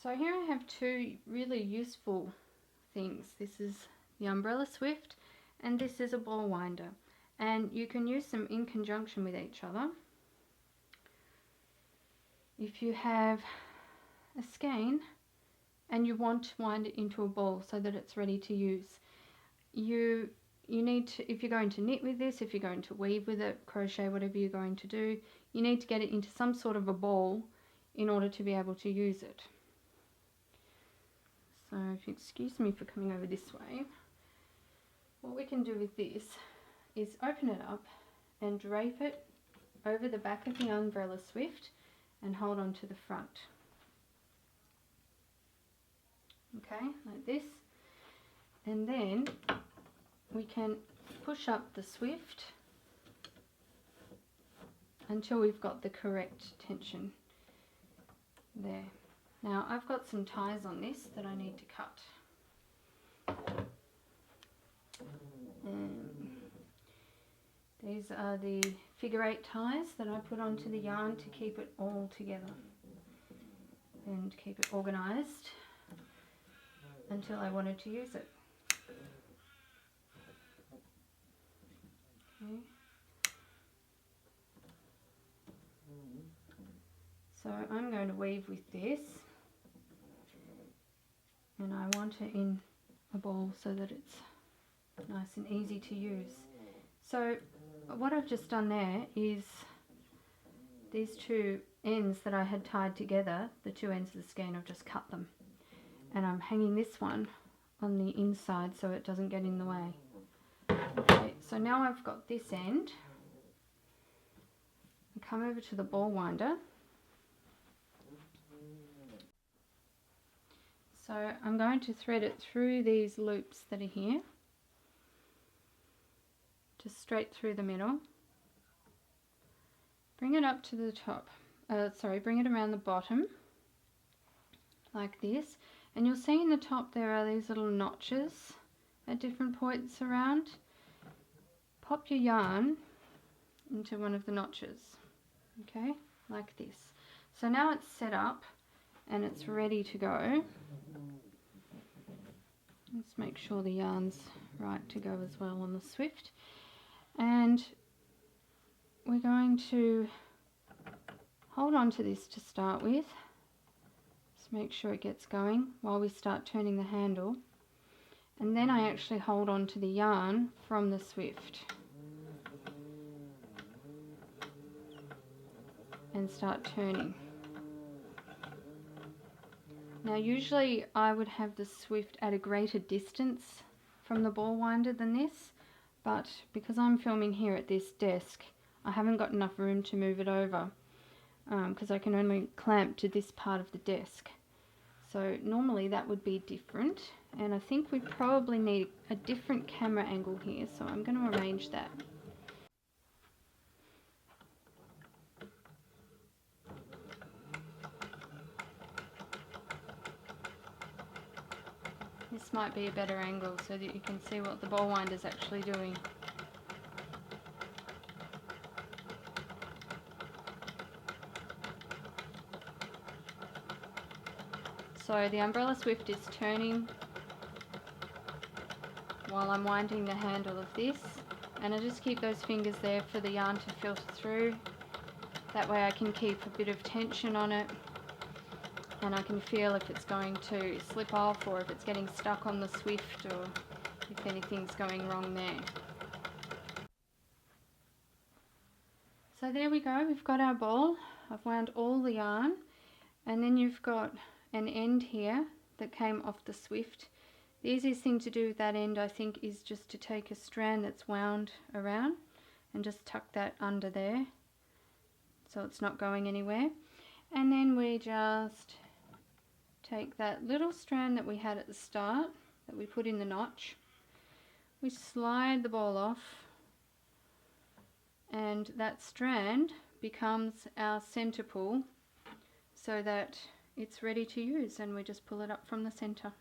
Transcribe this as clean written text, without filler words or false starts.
So here I have two really useful things. This is the umbrella swift and this is a ball winder, and you can use them in conjunction with each other. If you have a skein and you want to wind it into a ball so that it's ready to use, you need to, if you're going to knit with this, if you're going to weave with it, crochet, whatever you're going to do, you need to get it into some sort of a ball in order to be able to use it. So if you excuse me for coming over this way, what we can do with this is open it up and drape it over the back of the umbrella swift and hold on to the front. Okay, like this. And then we can push up the swift until we've got the correct tension there. Now I've got some ties on this that I need to cut. These are the figure 8 ties that I put onto the yarn to keep it all together and keep it organised until I wanted to use it. Okay. So I'm going to weave with this, and I want it in a ball so that it's nice and easy to use. So what I've just done there is these two ends that I had tied together, the two ends of the skein, I've just cut them. And I'm hanging this one on the inside so it doesn't get in the way. Okay, so now I've got this end. I come over to the ball winder. So I'm going to thread it through these loops that are here, just straight through the middle. Bring it up to the top, bring it around the bottom like this, and you'll see in the top there are these little notches at different points around. Pop your yarn into one of the notches, okay, like this. So now it's set up and it's ready to go. Let's make sure the yarn's right to go as well on the swift. And we're going to hold on to this to start with. Just make sure it gets going while we start turning the handle. And then I actually hold on to the yarn from the swift and start turning. Now usually I would have the swift at a greater distance from the ball winder than this, but because I'm filming here at this desk, I haven't got enough room to move it over because I can only clamp to this part of the desk. So normally that would be different, and I think we probably need a different camera angle here, so I'm going to arrange that. This might be a better angle so that you can see what the ball winder is actually doing. So the umbrella swift is turning while I'm winding the handle of this, and I just keep those fingers there for the yarn to filter through. That way I can keep a bit of tension on it, and I can feel if it's going to slip off or if it's getting stuck on the swift or if anything's going wrong there. So there we go, we've got our ball. I've wound all the yarn, and then you've got an end here that came off the swift. The easiest thing to do with that end, I think, is just to take a strand that's wound around and just tuck that under there so it's not going anywhere. And then we just take that little strand that we had at the start that we put in the notch, we slide the ball off, and that strand becomes our center pull so that it's ready to use, and we just pull it up from the center.